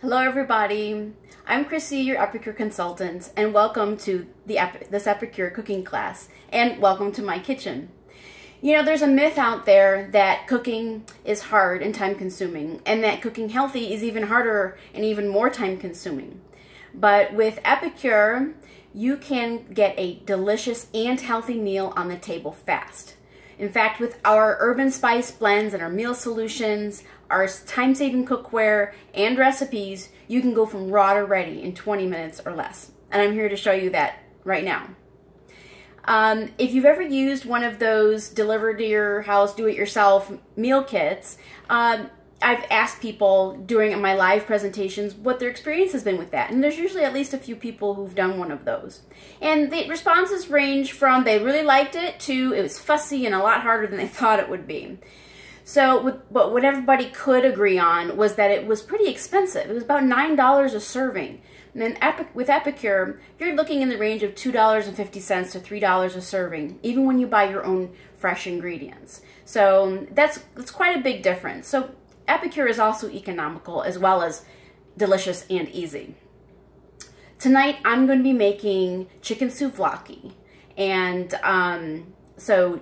Hello everybody, I'm Chrissy, your Epicure consultant, and welcome to this Epicure cooking class, and welcome to my kitchen. You know, there's a myth out there that cooking is hard and time consuming, and that cooking healthy is even harder and even more time consuming. But with Epicure, you can get a delicious and healthy meal on the table fast. In fact, with our herb and spice blends and our meal solutions, our time-saving cookware and recipes, you can go from raw to ready in 20 minutes or less. And I'm here to show you that right now. If you've ever used one of those delivered to your house, do-it-yourself meal kits, I've asked people during my live presentations what their experience has been with that. And there's usually at least a few people who've done one of those. And the responses range from they really liked it to it was fussy and a lot harder than they thought it would be. So, but what everybody could agree on was that it was pretty expensive. It was about $9 a serving. And then with Epicure, you're looking in the range of $2.50 to $3 a serving, even when you buy your own fresh ingredients. So that's quite a big difference. So Epicure is also economical as well as delicious and easy. Tonight I'm going to be making chicken souvlaki, and so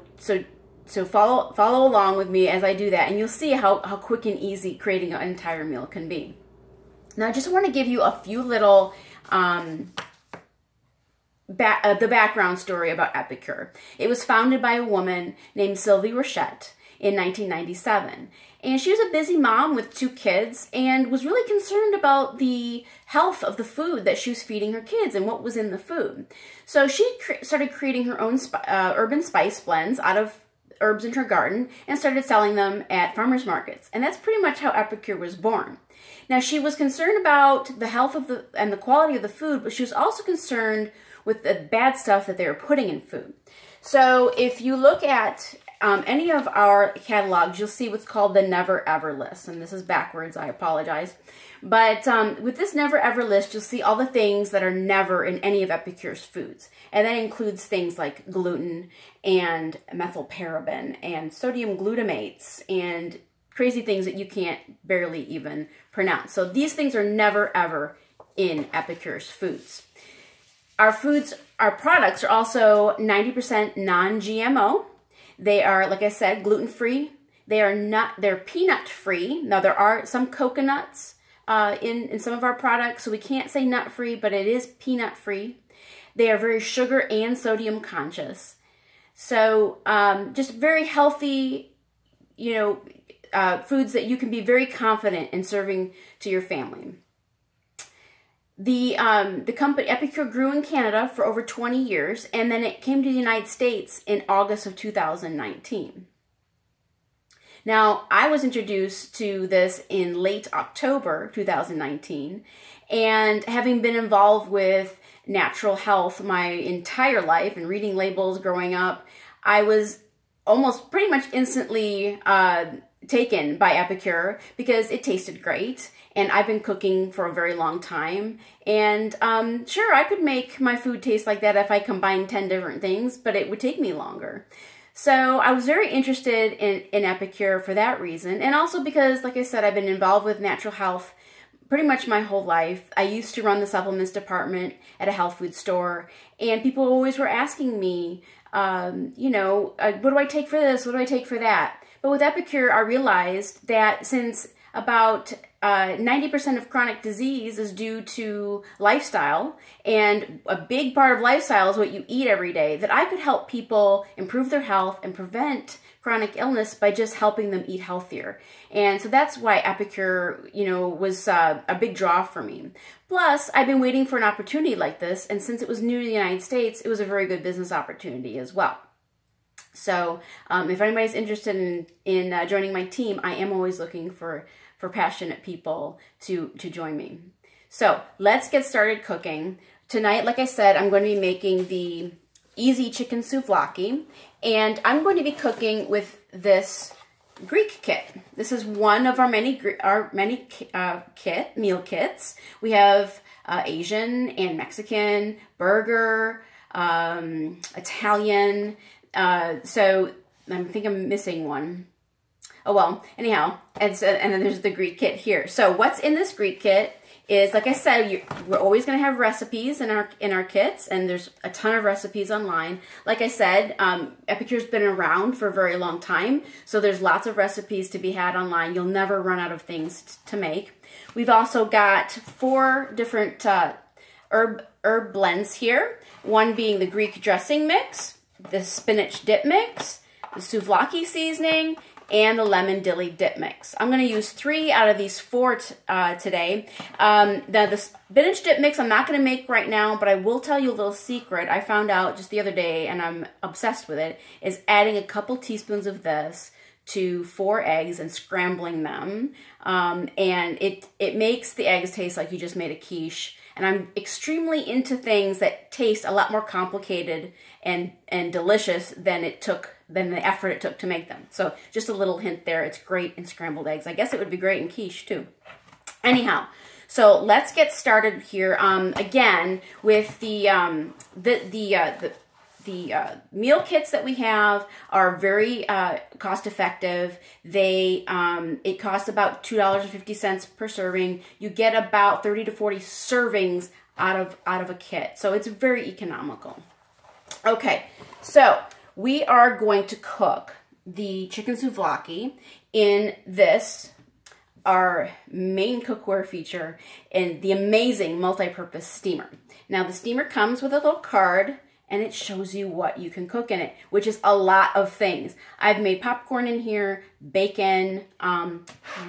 follow along with me as I do that, and you'll see how quick and easy creating an entire meal can be. Now I just want to give you a few little the background story about Epicure. It was founded by a woman named Sylvie Rochette in 1997. And she was a busy mom with 2 kids and was really concerned about the health of the food that she was feeding her kids and what was in the food. So she started creating her own herb and spice blends out of herbs in her garden and started selling them at farmers markets. And that's pretty much how Epicure was born. Now, she was concerned about the health of and the quality of the food, but she was also concerned with the bad stuff that they were putting in food. So if you look at any of our catalogs, you'll see what's called the Never Ever list. And this is backwards, I apologize. But with this Never Ever list, you'll see all the things that are never in any of Epicure's foods. And that includes things like gluten and methylparaben and sodium glutamates and crazy things that you can't barely even pronounce. So these things are never ever in Epicure's foods. Our products are also 90% non-GMO. They are, like I said, gluten-free. They're peanut-free. Now, there are some coconuts in some of our products, so we can't say nut-free, but it is peanut-free. They are very sugar and sodium conscious. So just very healthy, foods that you can be very confident in serving to your family. The company Epicure grew in Canada for over 20 years, and then it came to the United States in August of 2019. Now, I was introduced to this in late October 2019, and having been involved with natural health my entire life and reading labels growing up, I was almost pretty much instantly taken by Epicure because it tasted great. And I've been cooking for a very long time. And sure, I could make my food taste like that if I combined 10 different things, but it would take me longer. So I was very interested in Epicure for that reason. And also because, like I said, I've been involved with natural health pretty much my whole life. I used to run the supplements department at a health food store. And people always were asking me, what do I take for this? What do I take for that? But with Epicure, I realized that since about 90% of chronic disease is due to lifestyle, and a big part of lifestyle is what you eat every day, that I could help people improve their health and prevent chronic illness by just helping them eat healthier. And so that's why Epicure, was a big draw for me. Plus, I've been waiting for an opportunity like this, and since it was new to the United States, it was a very good business opportunity as well. So if anybody's interested in joining my team, I am always looking for passionate people to join me. So let's get started cooking. Tonight, like I said, I'm going to be making the easy chicken souvlaki, and I'm going to be cooking with this Greek kit. This is one of our many meal kits. We have Asian and Mexican, burger, Italian. So I think I'm missing one. Oh, well, anyhow, and then there's the Greek kit here. So what's in this Greek kit is, like I said, we're always going to have recipes in our kits, and there's a ton of recipes online. Like I said, Epicure's been around for a very long time, so there's lots of recipes to be had online. You'll never run out of things to make. We've also got 4 different herb blends here, one being the Greek dressing mix, the spinach dip mix, the souvlaki seasoning, and the lemon dilly dip mix. I'm going to use 3 out of these 4 today. The spinach dip mix I'm not going to make right now, but I will tell you a little secret I found out just the other day, and I'm obsessed with it, is adding a couple teaspoons of this to 4 eggs and scrambling them. And it makes the eggs taste like you just made a quiche. And I'm extremely into things that taste a lot more complicated and delicious than the effort it took to make them. So just a little hint there. It's great in scrambled eggs. I guess it would be great in quiche too. Anyhow, so let's get started here. Again, with the meal kits that we have are very cost effective. It costs about $2.50 per serving. You get about 30 to 40 servings out of a kit. So it's very economical. Okay, so we are going to cook the chicken souvlaki in this, our main cookware feature, in the amazing multi-purpose steamer. Now the steamer comes with a little card, and it shows you what you can cook in it, which is a lot of things. I've made popcorn in here, bacon. I'll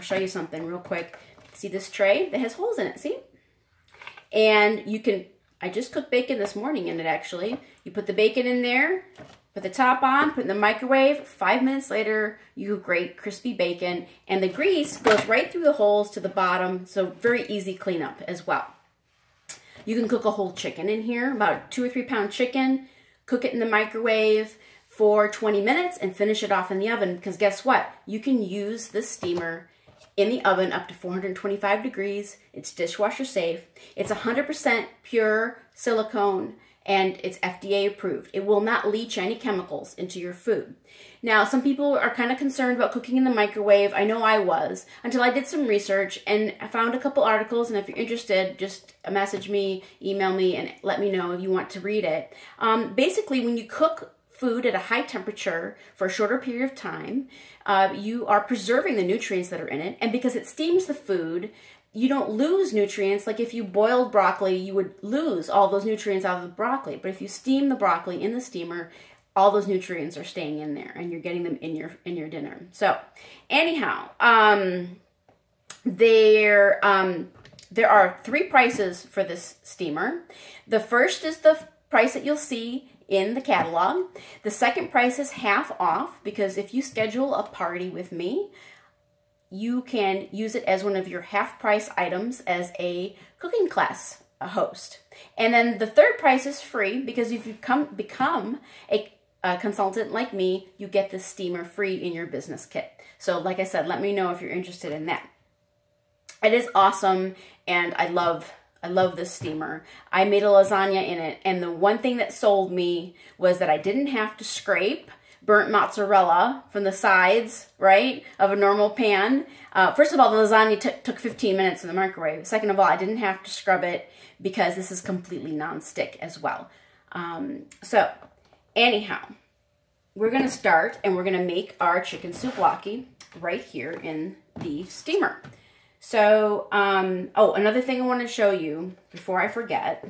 show you something real quick. See this tray that has holes in it, see? And you can, I just cooked bacon this morning in it actually. You put the bacon in there, put the top on, put it in the microwave. 5 minutes later, you grate crispy bacon, and the grease goes right through the holes to the bottom, so very easy cleanup as well. You can cook a whole chicken in here, about 2 or 3 pound chicken, cook it in the microwave for 20 minutes and finish it off in the oven, because guess what? You can use this steamer in the oven up to 425 degrees. It's dishwasher safe. It's 100% pure silicone, and it's FDA approved. It will not leach any chemicals into your food. Now, some people are kind of concerned about cooking in the microwave. I know I was, until I did some research and I found a couple articles, and if you're interested, just message me, email me, and let me know if you want to read it. Basically, when you cook food at a high temperature for a shorter period of time, you are preserving the nutrients that are in it, and because it steams the food, you don't lose nutrients. Like if you boiled broccoli, you would lose all those nutrients out of the broccoli. But if you steam the broccoli in the steamer, all those nutrients are staying in there, and you're getting them in your dinner. So, anyhow, there are 3 prices for this steamer. The first is the price that you'll see in the catalog. The second price is half off, because if you schedule a party with me, you can use it as one of your half-price items as a cooking class host. And then the third price is free, because if you become a consultant like me, you get this steamer free in your business kit. So like I said, let me know if you're interested in that. It is awesome, and I love this steamer. I made a lasagna in it, and the one thing that sold me was that I didn't have to scrape burnt mozzarella from the sides, right, of a normal pan. First of all, the lasagna took 15 minutes in the microwave. Second of all, I didn't have to scrub it because this is completely non-stick as well. So, anyhow, we're going to start, and we're going to make our chicken souvlaki right here in the steamer. So, oh, another thing I want to show you before I forget,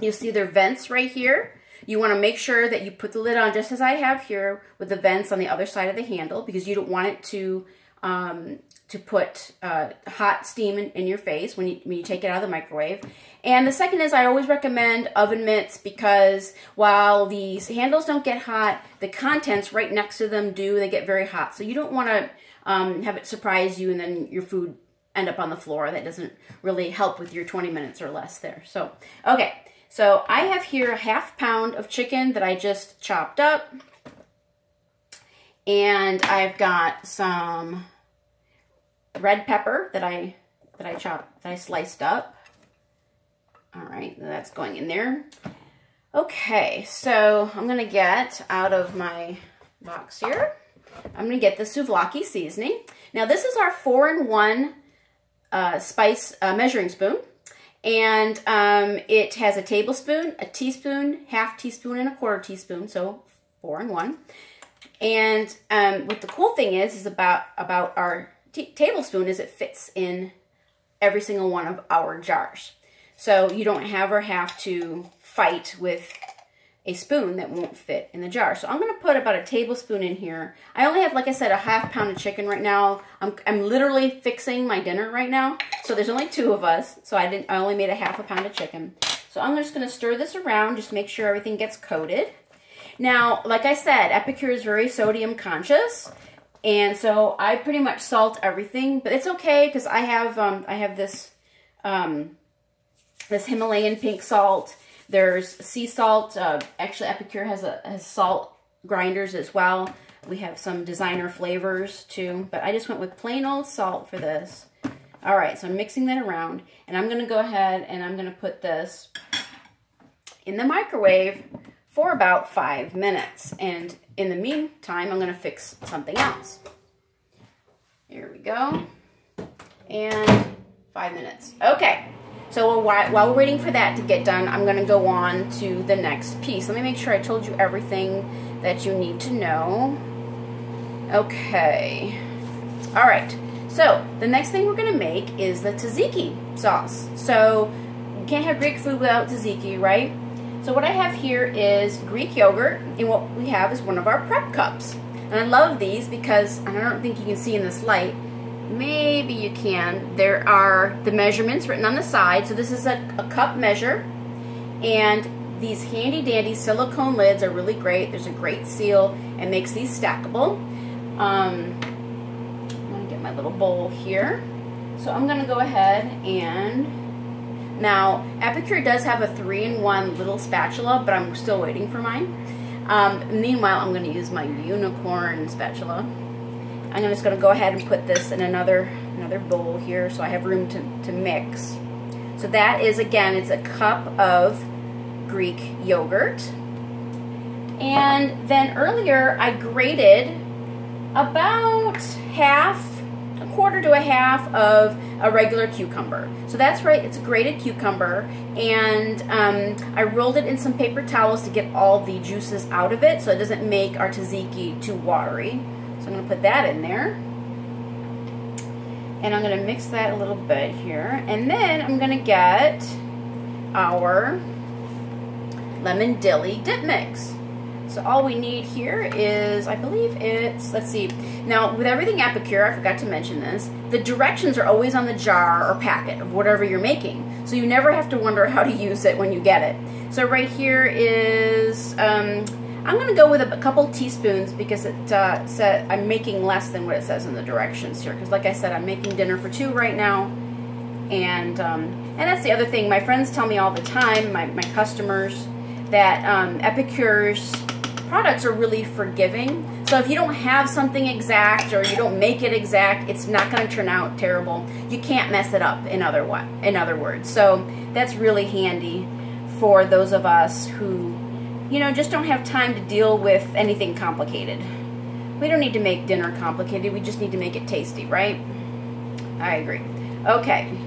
you'll see their vents right here. You want to make sure that you put the lid on just as I have here, with the vents on the other side of the handle, because you don't want it to put hot steam in your face when you take it out of the microwave. And the second is, I always recommend oven mitts, because while these handles don't get hot, the contents right next to them do. They get very hot. So you don't want to have it surprise you and then your food end up on the floor. That doesn't really help with your 20 minutes or less there. So, okay. So I have here a half pound of chicken that I just chopped up. And I've got some red pepper that I sliced up. All right, that's going in there. Okay, so I'm gonna get out of my box here. I'm going to get the Souvlaki seasoning. Now this is our 4-in-1 spice measuring spoon. And it has a tablespoon, a teaspoon, half teaspoon, and a quarter teaspoon, so 4-in-1. And what the cool thing is about our tablespoon is it fits in every single one of our jars. So you don't ever have to fight with a spoon that won't fit in the jar. So I'm going to put about a tablespoon in here. I only have, like I said, a ½ pound of chicken right now. I'm literally fixing my dinner right now. So there's only 2 of us. So I only made a ½ pound of chicken. So I'm just going to stir this around, just make sure everything gets coated. Now, like I said, Epicure is very sodium conscious. And so I pretty much salt everything, but it's okay because I have this this Himalayan pink salt. There's sea salt. Actually, Epicure has salt grinders as well. We have some designer flavors too, but I just went with plain old salt for this. All right, so I'm mixing that around, and I'm going to go ahead and I'm going to put this in the microwave for about 5 minutes. And in the meantime, I'm going to fix something else. Here we go. And 5 minutes. Okay. So while we're waiting for that to get done, I'm going to go on to the next piece. Let me make sure I told you everything that you need to know. Okay. All right. So the next thing we're going to make is the tzatziki sauce. So you can't have Greek food without tzatziki, right? So what I have here is Greek yogurt, and what we have is one of our prep cups. And I love these because, and I don't think you can see in this light, maybe you can, there are the measurements written on the side. So this is a cup measure, and these handy dandy silicone lids are really great. There's a great seal and makes these stackable. I'm going to get my little bowl here. So I'm going to go ahead and, now Epicure does have a 3-in-1 little spatula, but I'm still waiting for mine. Meanwhile, I'm going to use my unicorn spatula. I'm just going to go ahead and put this in another bowl here so I have room to mix. So that is, again, it's a cup of Greek yogurt. And then earlier I grated about a quarter to a half of a regular cucumber. So that's right, it's a grated cucumber, and I rolled it in some paper towels to get all the juices out of it so it doesn't make our tzatziki too watery. So I'm going to put that in there. And I'm going to mix that a little bit here. And then I'm going to get our lemon dilly dip mix. So all we need here is, I believe it's, let's see. Now, with everything Epicure, I forgot to mention this, the directions are always on the jar or packet of whatever you're making. So you never have to wonder how to use it when you get it. So right here is, I'm going to go with a couple teaspoons because it said I'm making less than what it says in the directions here. Because like I said, I'm making dinner for 2 right now. And that's the other thing. My friends tell me all the time, my customers, that Epicure's products are really forgiving. So if you don't have something exact or you don't make it exact, it's not going to turn out terrible. You can't mess it up, in other words. So that's really handy for those of us who, you know, just don't have time to deal with anything complicated. We don't need to make dinner complicated. We just need to make it tasty, right? I agree. Okay,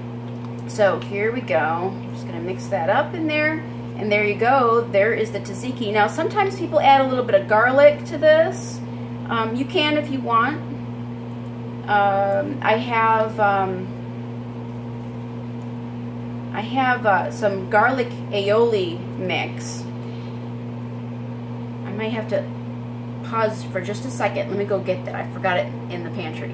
so here we go. I'm just going to mix that up in there. And there you go. There is the tzatziki. Now, sometimes people add a little bit of garlic to this. You can if you want. I have some garlic aioli mix. I might have to pause for just a second. Let me go get that. I forgot it in the pantry.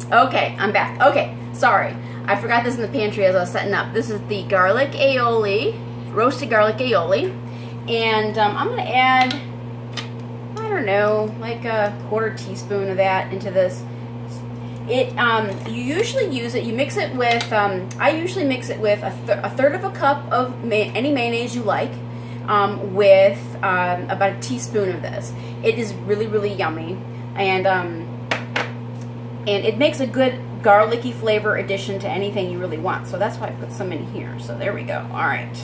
Okay, I'm back. Okay, sorry. I forgot this in the pantry as I was setting up. This is the garlic aioli, roasted garlic aioli. And I'm going to add, I don't know, like a quarter teaspoon of that into this. You usually use it, you mix it with, I usually mix it with a third of a cup of any mayonnaise you like, with about a teaspoon of this. It is really, really yummy. And it makes a good garlicky flavor addition to anything you really want. So that's why I put some in here. So there we go. All right.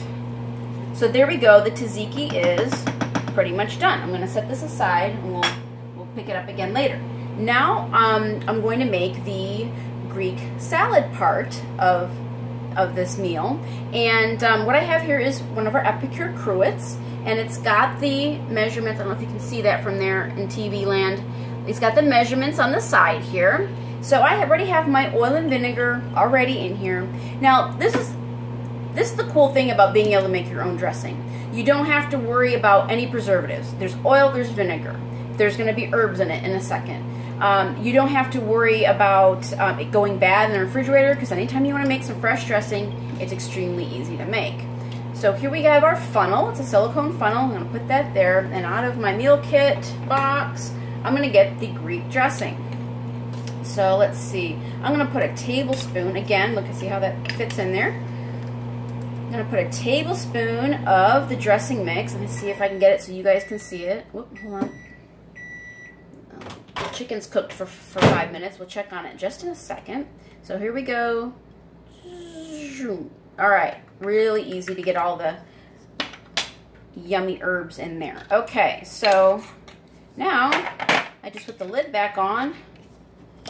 So there we go. The tzatziki is pretty much done. I'm going to set this aside and we'll pick it up again later. Now I'm going to make the Greek salad part of this meal. And what I have here is one of our Epicure cruets, and it's got the measurements. I don't know if you can see that from there in TV land. It's got the measurements on the side here. So I already have my oil and vinegar already in here. Now this is the cool thing about being able to make your own dressing. You don't have to worry about any preservatives. There's oil, there's vinegar. There's going to be herbs in it in a second. You don't have to worry about it going bad in the refrigerator, because anytime you want to make some fresh dressing, it's extremely easy to make. So here we have our funnel. It's a silicone funnel. I'm going to put that there. And out of my meal kit box, I'm going to get the Greek dressing. So let's see. I'm going to put a tablespoon. Again, look and see how that fits in there. I'm going to put a tablespoon of the dressing mix. Let me see if I can get it so you guys can see it. Whoop, hold on. The chicken's cooked for 5 minutes. We'll check on it just in a second. So here we go. All right. Really easy to get all the yummy herbs in there. Okay, so now I just put the lid back on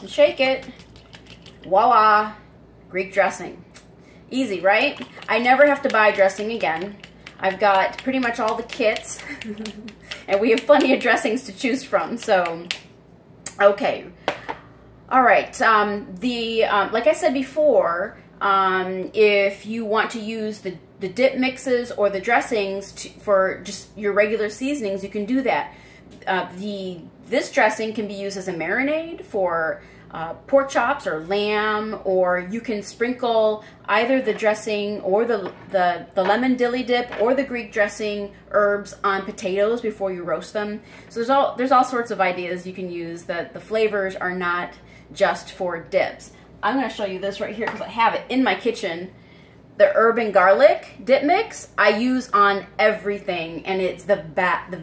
and shake it. Voila, Greek dressing. Easy, right? I never have to buy dressing again. I've got pretty much all the kits, and we have plenty of dressings to choose from. So, okay. All right. Like I said before, if you want to use the dip mixes or the dressings for just your regular seasonings, you can do that. This dressing can be used as a marinade for pork chops or lamb, or you can sprinkle either the dressing or the lemon dilly dip or the Greek dressing herbs on potatoes before you roast them. So there's all sorts of ideas you can use. The flavors are not just for dips. I'm going to show you this right here because I have it in my kitchen. The herb and garlic dip mix I use on everything, and it's the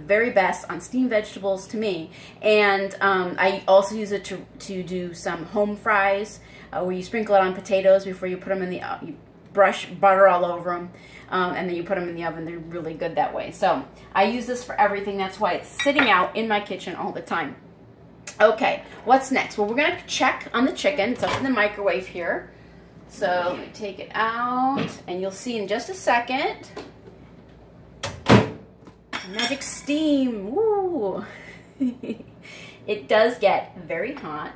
very best on steamed vegetables to me. And I also use it to do some home fries, where you sprinkle it on potatoes before you put them in the you brush butter all over them, and then you put them in the oven. They're really good that way. So I use this for everything. That's why it's sitting out in my kitchen all the time. Okay, what's next? Well, we're going to check on the chicken. It's up in the microwave here. So let me take it out, and you'll see in just a second. Magic steam. Woo! It does get very hot.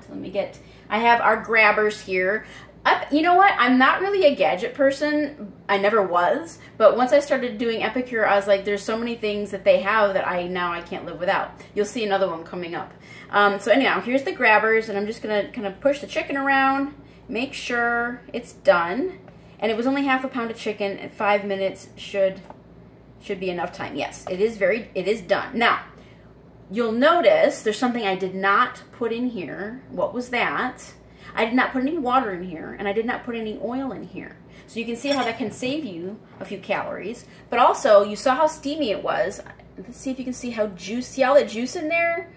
I have our grabbers here. You know what? I'm not really a gadget person. I never was. But once I started doing Epicure, I was like, there's so many things that they have that now I can't live without. You'll see another one coming up. So anyhow, here's the grabbers, and I'm just going to kind of push the chicken around. Make sure it's done. And it was only half a pound of chicken, and 5 minutes should be enough time. Yes, it is done. Now, you'll notice there's something I did not put in here. What was that? I did not put any water in here, and I did not put any oil in here. So you can see how that can save you a few calories. But also, you saw how steamy it was. Let's see if you can see how juicy, all the juice in there.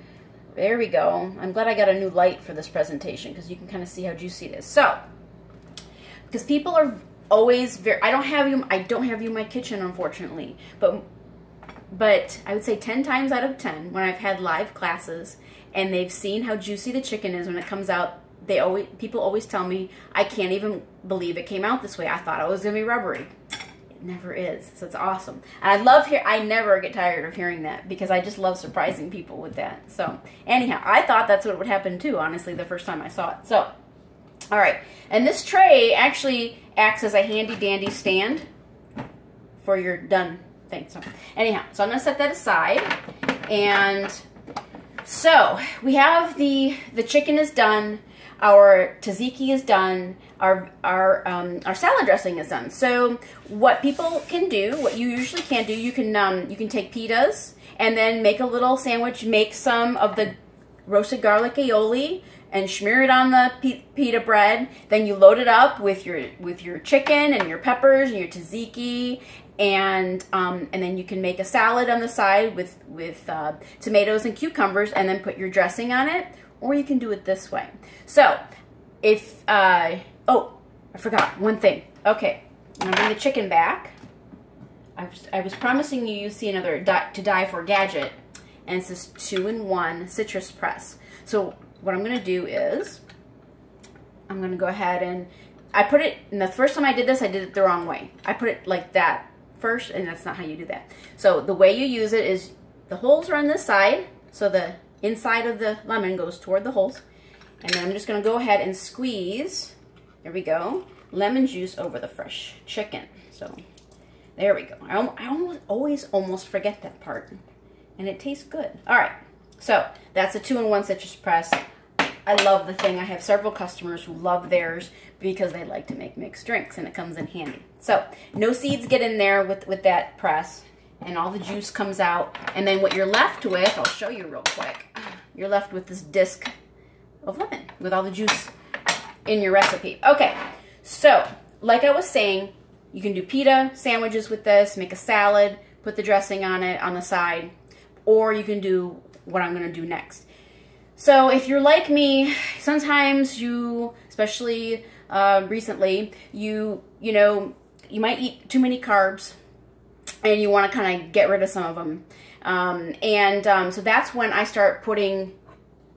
There we go. I'm glad I got a new light for this presentation, because you can kind of see how juicy it is. So, because people are always I don't have you in my kitchen, unfortunately, but I would say 10 times out of 10 when I've had live classes and they've seen how juicy the chicken is when it comes out, people always tell me, I can't even believe it came out this way. I thought it was gonna be rubbery. Never is. So it's awesome. And I never get tired of hearing that, because I just love surprising people with that. So anyhow, I thought that's what would happen too, honestly, the first time I saw it. So, all right. And this tray actually acts as a handy dandy stand for your done thing. So anyhow, so I'm going to set that aside. And so we have the chicken is done. Our tzatziki is done. Our salad dressing is done. So what people can do, what you usually can do, you can take pitas and then make a little sandwich. Make some of the roasted garlic aioli and smear it on the pita bread. Then you load it up with your chicken and your peppers and your tzatziki, and then you can make a salad on the side with tomatoes and cucumbers, and then put your dressing on it. Or you can do it this way. So, if, oh, I forgot one thing. Okay, I'm gonna bring the chicken back. I was promising you see another to die for gadget, and it's this 2-in-1 citrus press. So what I'm going to do is I'm going to go ahead and I put it, and the first time I did this, I did it the wrong way. I put it like that first, and that's not how you do that. So the way you use it is the holes are on this side, so the inside of the lemon goes toward the holes. And then I'm just going to go ahead and squeeze, there we go, lemon juice over the fresh chicken. So there we go. I always almost forget that part, and it tastes good. All right, so that's a 2-in-1 citrus press. I love the thing. I have several customers who love theirs because they like to make mixed drinks, and it comes in handy. So no seeds get in there with that press, and all the juice comes out. And then what you're left with, I'll show you real quick. You're left with this disc of lemon with all the juice in your recipe. Okay, so like I was saying, you can do pita sandwiches with this, make a salad, put the dressing on it on the side, or you can do what I'm going to do next. So if you're like me, sometimes you, especially recently, you might eat too many carbs, and you want to kind of get rid of some of them. So that's when I start putting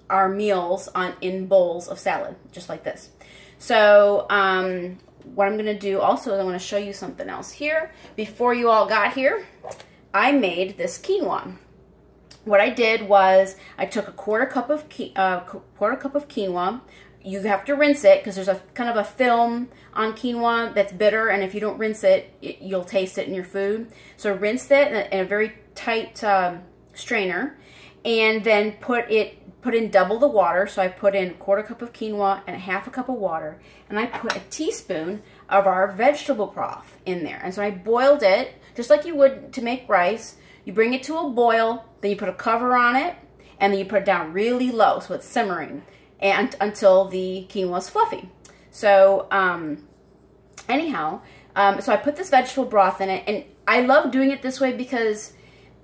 our meals in bowls of salad, just like this. So what I'm going to do also is I'm going to show you something else here. Before you all got here, I made this quinoa. What I did was I took a quarter cup of quinoa. You have to rinse it because there's a kind of a film on quinoa that's bitter, and if you don't rinse it, you'll taste it in your food. So rinse it in a very tight strainer, and then put in double the water. So I put in a quarter cup of quinoa and a half a cup of water, and I put a teaspoon of our vegetable broth in there. And so I boiled it just like you would to make rice. You bring it to a boil, then you put a cover on it, and then you put it down really low so it's simmering and until the quinoa is fluffy. So so I put this vegetable broth in it, and I love doing it this way because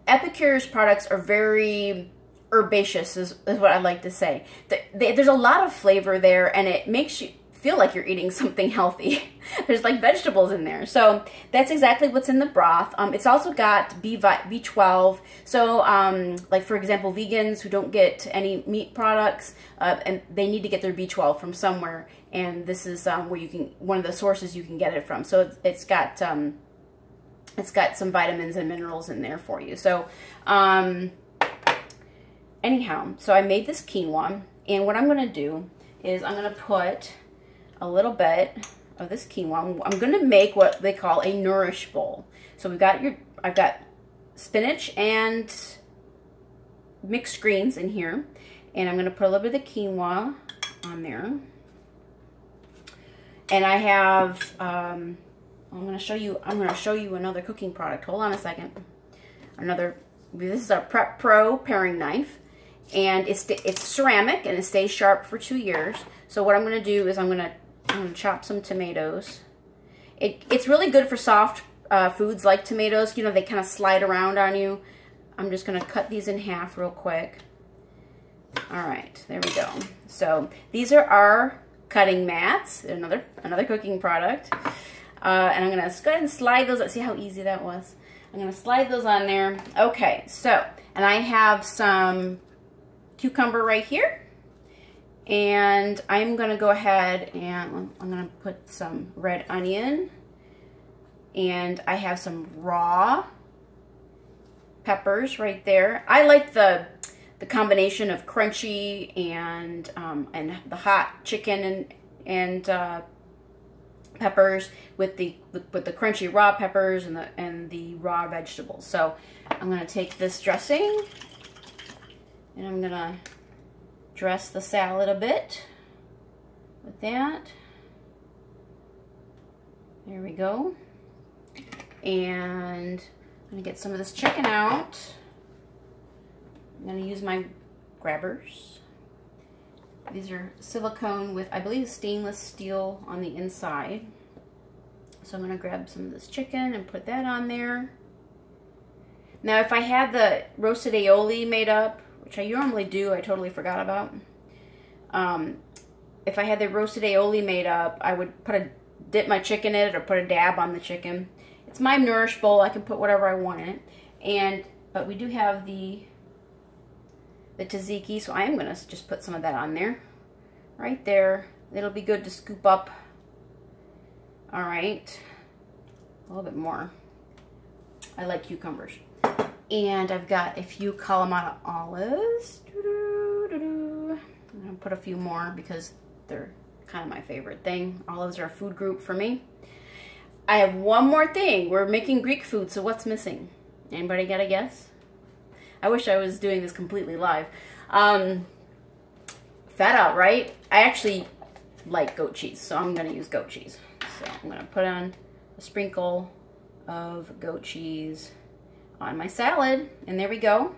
Epicure's products are very herbaceous, is what I like to say. There's a lot of flavor there, and it makes you feel like you're eating something healthy. There's like vegetables in there. So that's exactly what's in the broth. It's also got B12. So like for example, vegans who don't get any meat products, and they need to get their B12 from somewhere. And this is where you can, one of the sources you can get it from. So it's got some vitamins and minerals in there for you. So anyhow, so I made this quinoa, and what I'm going to do is I'm going to put a little bit of this quinoa. I'm going to make what they call a nourish bowl. So I've got spinach and mixed greens in here, and I'm going to put a little bit of the quinoa on there. And I have I'm going to show you another cooking product. Hold on a second. This is our Prep Pro paring knife, and it's ceramic, and it stays sharp for 2 years. So what I'm going to do is I'm going to chop some tomatoes. It's really good for soft foods like tomatoes. You know, they kind of slide around on you. I'm just going to cut these in half real quick. All right, there we go. So these are our cutting mats. Another cooking product. And I'm going to go ahead and slide those. See how easy that was? I'm going to slide those on there. Okay, so, and I have some cucumber right here. And I'm going to go ahead and I'm going to put some red onion. And I have some raw peppers right there. I like the combination of crunchy and the hot chicken and peppers with the crunchy raw peppers and the raw vegetables. So I'm going to take this dressing, and I'm going to dress the salad a bit with that. There we go. And I'm going to get some of this chicken out. I'm going to use my grabbers. These are silicone with, I believe, stainless steel on the inside. So I'm going to grab some of this chicken and put that on there. Now, if I had the roasted aioli made up, which I normally do, I totally forgot about. If I had the roasted aioli made up, I would dip my chicken in it or put a dab on the chicken. it's my Nourish bowl. I can put whatever I want in it. But we do have the tzatziki, so I am going to just put some of that on there. Right there. It'll be good to scoop up. All right. A little bit more. I like cucumbers. And I've got a few Kalamata olives. I'm going to put a few more because they're kind of my favorite thing. Olives are a food group for me. I have one more thing. We're making Greek food, so what's missing? Anybody got a guess? I wish I was doing this completely live. Feta, right? I actually like goat cheese, so I'm going to use goat cheese. So I'm going to put on a sprinkle of goat cheese on my salad, and there we go.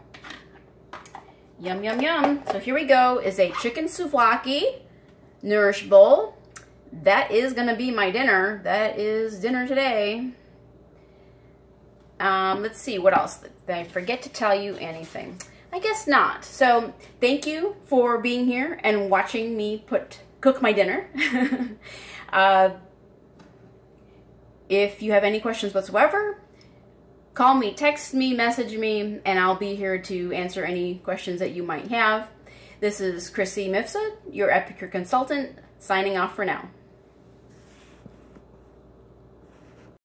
Yum, yum, yum. So here we go, is a chicken souvlaki Nourish bowl. That is gonna be my dinner. That is dinner today. Let's see, what else? Did I forget to tell you anything? I guess not. So thank you for being here and watching me cook my dinner. If you have any questions whatsoever, call me, text me, message me, and I'll be here to answer any questions that you might have. This is Chrissy Mifsud, your Epicure consultant, signing off for now.